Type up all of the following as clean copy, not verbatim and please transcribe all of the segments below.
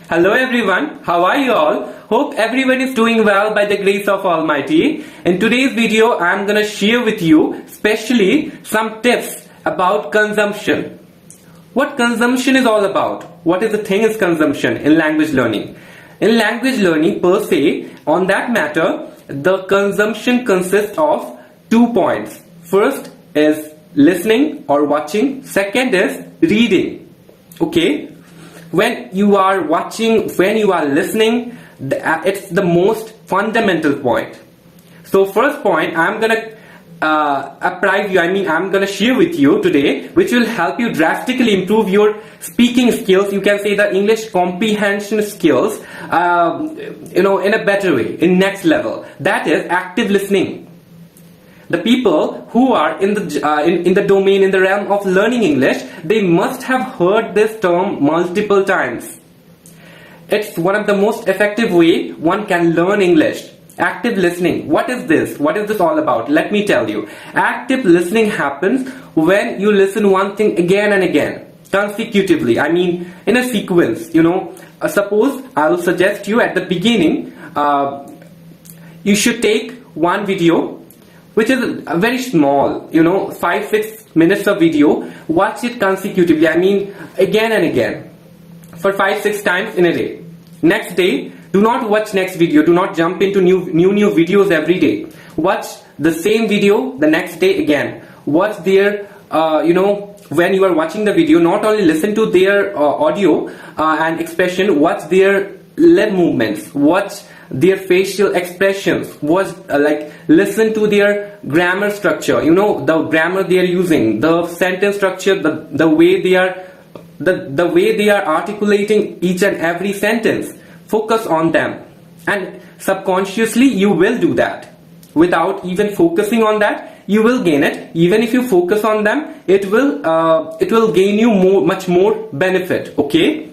Hello everyone, how are you all? Hope everyone is doing well by the grace of Almighty. In today's video, I'm gonna share with you especially some tips about consumption. What consumption is all about? What is the thing is consumption in language learning? In language learning per se, on that matter, the consumption consists of 2 points. First is listening or watching. Second is reading. Okay? When you are watching, when you are listening, it's the most fundamental point. So first point, I'm gonna apprise you, I'm gonna share with you today, which will help you drastically improve your speaking skills. You can say the English comprehension skills, in a better way, in next level. That is active listening. The people who are in the domain, in the realm of learning English, they must have heard this term multiple times. It's one of the most effective way one can learn English. Active listening. What is this? What is this all about? Let me tell you. Active listening happens when you listen one thing again and again, consecutively. In a sequence. Suppose I'll suggest you at the beginning, you should take one video, which is very small, 5-6 minutes of video. Watch it consecutively, again and again, for 5-6 times in a day. Next day, do not watch next video. Do not jump into new videos every day. Watch the same video the next day again. Watch their, when you are watching the video, not only listen to their audio and expression, watch their lip movements, watch their facial expressions, listen to their grammar structure, the grammar they are using, the sentence structure, the way they are articulating each and every sentence. Focus on them, and subconsciously you will do that. Without even focusing on that, you will gain it. Even if you focus on them, it will gain you much more benefit. Okay,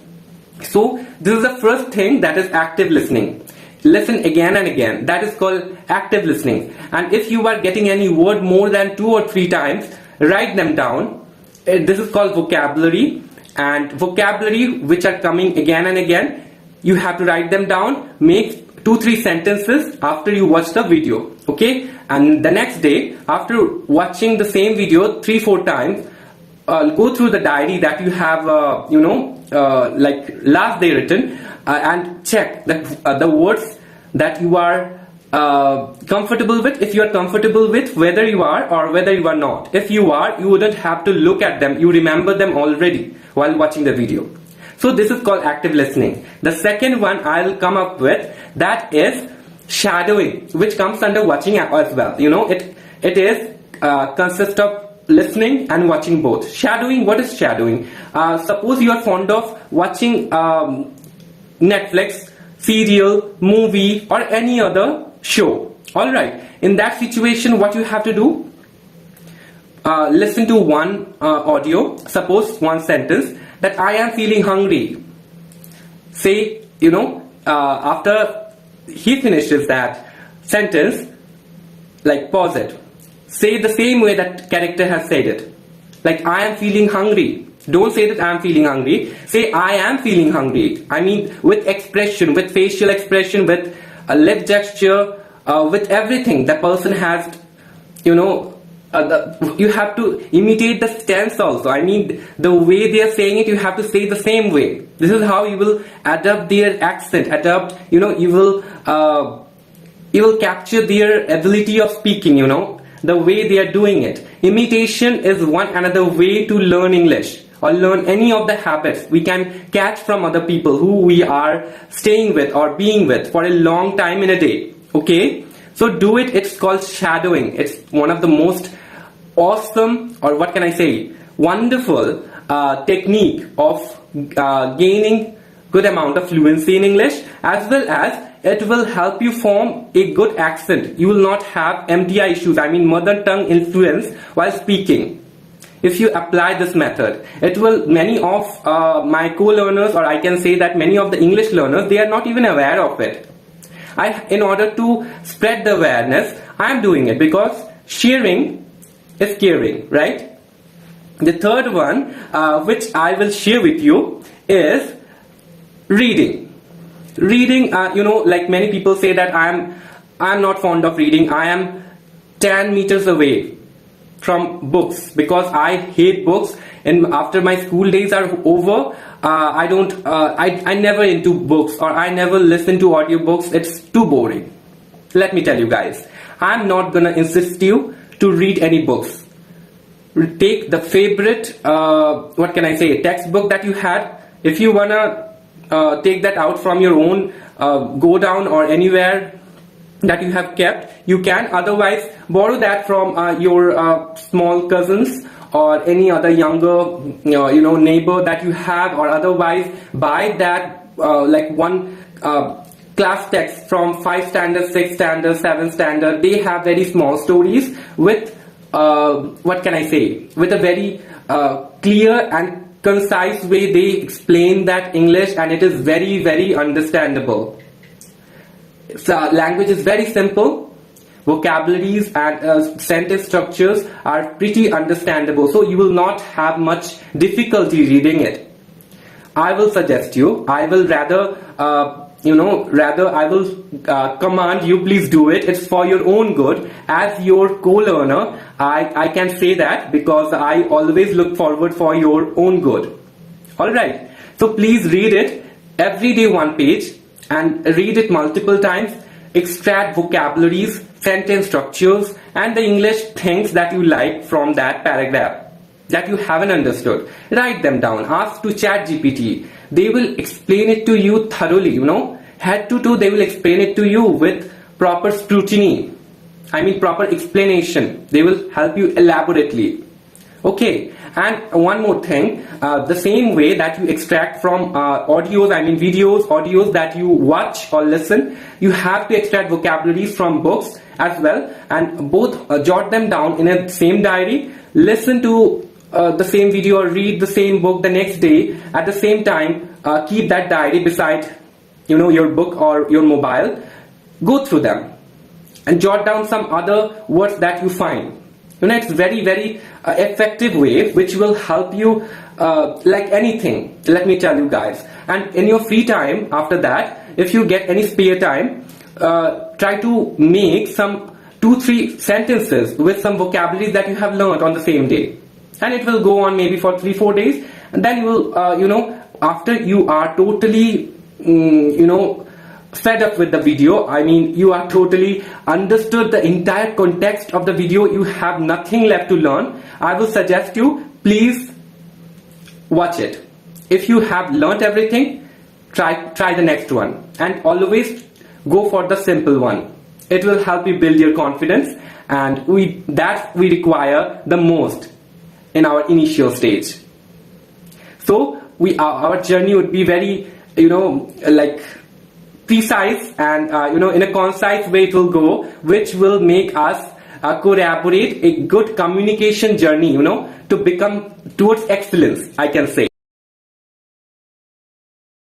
so this is the first thing, that is active listening. Listen again and again. That is called active listening. And if you are getting any word more than 2 or 3 times, write them down. This is called vocabulary. And vocabulary which are coming again and again, you have to write them down. Make 2-3 sentences after you watch the video. Okay? And the next day, after watching the same video 3-4 times, go through the diary that you have, last day written, and check that the words that you are comfortable with. If you are comfortable with, whether you are or whether you are not. If you are, you wouldn't have to look at them. You remember them already while watching the video. So this is called active listening. The second one I'll come up with, that is shadowing, which comes under watching as well. It is consists of listening and watching both. Shadowing, what is shadowing? Suppose you are fond of watching Netflix, serial, movie, or any other show. Alright, in that situation, what you have to do? Listen to one audio, suppose one sentence, that I am feeling hungry. Say, after he finishes that sentence, pause it. Say the same way that character has said it. I am feeling hungry. Don't say that I am feeling hungry. Say I am feeling hungry. With expression, with facial expression, with a lip gesture, with everything the person has, you have to imitate the stance also. The way they are saying it, you have to say the same way. This is how you will adapt their accent, you will capture their ability of speaking, the way they are doing it. Imitation is one another way to learn English, or learn any of the habits we can catch from other people who we are staying with or being with for a long time in a day. Okay, so do it. It's called shadowing. It's one of the most awesome, or what can I say, wonderful technique of gaining good amount of fluency in English, as well as it will help you form a good accent. You will not have MTI issues, mother tongue influence while speaking. If you apply this method, it will, many of my co-learners, or I can say that many of the English learners, they are not even aware of it. In order to spread the awareness, I am doing it, because sharing is caring, right? The third one, which I will share with you, is Reading, like many people say that I'm not fond of reading. I am 10 meters away from books because I hate books, and after my school days are over, I never into books, or I never listen to audiobooks. It's too boring. Let me tell you guys, I'm not gonna insist you to read any books. Take the favorite what can I say, textbook that you had. If you wanna take that out from your own go down or anywhere that you have kept, you can. Otherwise, borrow that from your small cousins or any other younger neighbor that you have, or otherwise buy that like one class text from 5 standard, 6 standard, 7 standard. They have very small stories with what can I say, with a very clear and concise way they explain that English, and it is very, very understandable. So language is very simple. Vocabularies and sentence structures are pretty understandable, so you will not have much difficulty reading it. I will suggest you, I will rather I will command you, please do it. It's for your own good. As your co-learner, I can say that because I always look forward for your own good. Alright, so please read it every day, one page, and read it multiple times. Extract vocabularies, sentence structures, and the English things that you like from that paragraph that you haven't understood. Write them down. Ask to ChatGPT. They will explain it to you thoroughly, head to toe. They will explain it to you with proper scrutiny. I mean proper explanation. They will help you elaborately. Okay, and one more thing, the same way that you extract from audios, I mean videos, audios that you watch or listen, you have to extract vocabularies from books as well, and both jot them down in a same diary. Listen to the same video or read the same book the next day. At the same time, keep that diary beside your book or your mobile. Go through them and jot down some other words that you find. It's very, very effective way which will help you like anything, let me tell you guys. And in your free time after that, if you get any spare time, try to make some 2-3 sentences with some vocabulary that you have learned on the same day, and it will go on maybe for 3-4 days, and then you will after you are totally fed up with the video, I mean you are totally understood the entire context of the video, you have nothing left to learn, I will suggest you, please watch it. If you have learnt everything, try the next one, and always go for the simple one. It will help you build your confidence, and we require the most in our initial stage. So our journey would be very like precise, and in a concise way it will go, which will make us collaborate a good communication journey, to become towards excellence, I can say.